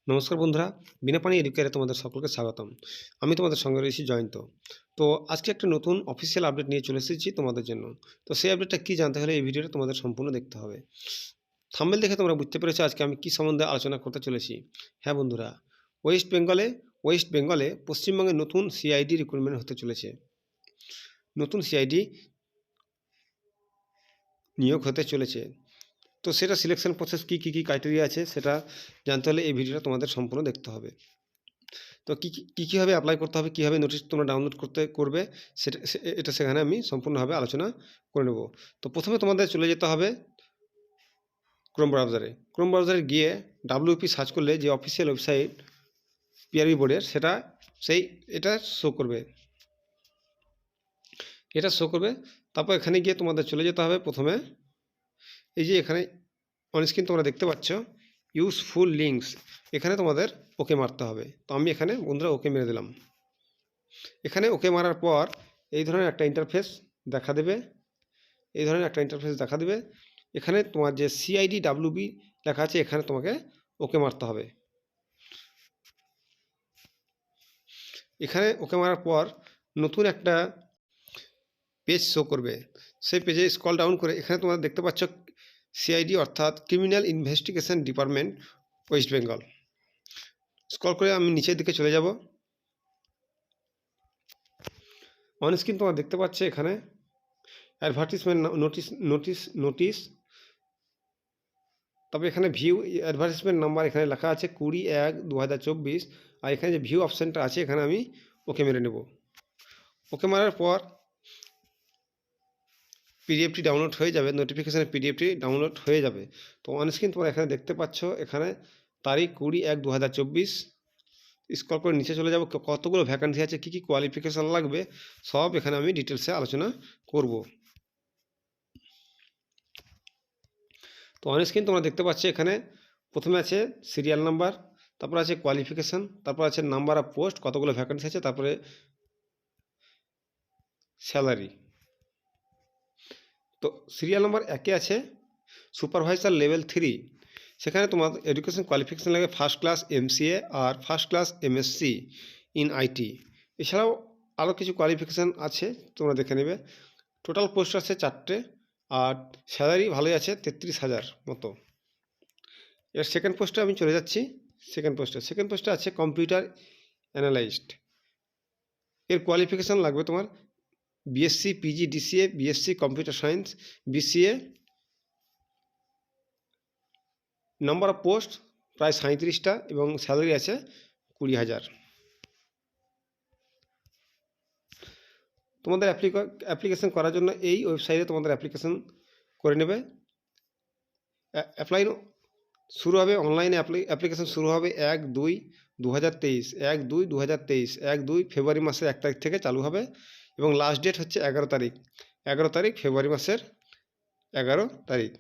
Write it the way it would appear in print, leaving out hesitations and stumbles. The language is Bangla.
নমস্কার বন্ধুরা, বিনা পানি এডুকেয়ারে তোমাদের সকলকে স্বাগতম। আমি তোমাদের সঙ্গে রয়েছি জয়ন্ত। তো আজকে একটা নতুন অফিসিয়াল আপডেট নিয়ে চলে এসেছি তোমাদের জন্য। তো সেই আপডেটটা কী জানতে হলে এই ভিডিওটা তোমাদের সম্পূর্ণ দেখতে হবে। থাম্বনেল দেখে তোমরা বুঝতে পেরেছো আজকে আমি কী সম্বন্ধে আলোচনা করতে চলেছি। হ্যাঁ বন্ধুরা, ওয়েস্ট বেঙ্গলে পশ্চিমবঙ্গে নতুন সিআইডি রিক্রুটমেন্ট হতে চলেছে। নতুন সিআইডি নিয়োগ হতে চলেছে। তো সেটা সিলেকশন প্রসেস কী ক্রাইটেরিয়া আছে সেটা জানতে হলে এই ভিডিওটা তোমাদের সম্পূর্ণ দেখতে হবে। তো কীভাবে অ্যাপ্লাই করতে হবে, কীভাবে নোটিশ তোমরা ডাউনলোড করবে এটা সেখানে আমি সম্পূর্ণভাবে আলোচনা করে নেব। তো প্রথমে তোমাদের চলে যেতে হবে ক্রোম ব্রাউজারে গিয়ে WP সার্চ করলে যে অফিসিয়াল ওয়েবসাইট পিআরবি বোর্ডের এটা শো করবে। তারপর এখানে গিয়ে তোমাদের চলে যেতে হবে প্রথমে এই যে এখানে অনস্ক্রিন তোমরা দেখতে পাচ্ছ ইউজফুল লিঙ্কস, এখানে তোমাদের ওকে মারতে হবে। তো আমি এখানে বন্ধুরা ওকে মেরে দিলাম। এখানে ওকে মারার পর এই ধরনের একটা ইন্টারফেস দেখা দেবে। এখানে তোমার যে সিআইডি ডাব্লিউবি লেখা আছে এখানে তোমাকে ওকে মারতে হবে। এখানে ওকে মারার পর নতুন একটা পেজ শো করবে। সেই পেজে স্ক্রল ডাউন করে এখানে তোমরা দেখতে পাচ্ছ সিআইডি অর্থাৎ criminal investigation department West Bengal. Scroll করে আমি নিচের দিকে চলে যাব। অনস্ক্রিন তোমরা দেখতে পাচ্ছ এখানে অ্যাডভার্টিসমেন্ট নোটিশ। তবে এখানে ভিউ অ্যাডভার্টিসমেন্ট নাম্বার এখানে লেখা আছে 20/1/2024। আর এখানে যে ভিউ অপশানটা আছে এখানে আমি ওকে মেরে নেব। ওকে মারার পর পিডিএফটি ডাউনলোড হয়ে যাবে, নোটিফিকেশানের পিডিএফটি ডাউনলোড হয়ে যাবে। তো অনস্ক্রিন তোমরা এখানে দেখতে পাচ্ছ এখানে তারিখ 20/1/2024। স্ক্রল করে নিচে চলে যাব, কতগুলো ভ্যাকান্সি আছে, কী কোয়ালিফিকেশান লাগবে সব এখানে আমি ডিটেলসে আলোচনা করব। তো অনস্ক্রিন তোমরা দেখতে পাচ্ছ এখানে প্রথমে আছে সিরিয়াল নাম্বার, তারপর আছে কোয়ালিফিকেশান, তারপর আছে নাম্বার অফ পোস্ট, কতগুলো ভ্যাকান্সি আছে, তারপরে স্যালারি। তো সিরিয়াল নাম্বার 1-এ আছে সুপারভাইজার লেভেল 3। সেখানে তোমার এডুকেশন কোয়ালিফিকেশান লাগে ফার্স্ট ক্লাস MCA আর first class MSc in IT। এছাড়াও আরও কিছু কোয়ালিফিকেশান আছে, তোমরা দেখে নেবে। টোটাল পোস্ট আছে 4টে আর স্যালারি ভালোই আছে 33,000 মতো। এর সেকেন্ড পোস্টে আমি চলে যাচ্ছি। সেকেন্ড পোস্টে আছে কম্পিউটার অ্যানালাইস্ট। এর কোয়ালিফিকেশান লাগবে তোমার BSc PG DCA BSc computer science BCA। Number of post প্রায় 37টা এবং স্যালারি আছে 20,000। তোমাদের অ্যাপ্লিকেশন করার জন্য এই ওয়েবসাইটে তোমাদের অ্যাপ্লিকেশন করে নেবে। শুরু হবে অনলাইনে অ্যাপ্লিকেশন শুরু হবে 1/2/2023 1/2/2023 ফেব্রুয়ারি মাসের 1 তারিখ থেকে চালু হবে এবং লাস্ট ডেট হচ্ছে 11 তারিখ ফেব্রুয়ারি মাসের 11 তারিখ।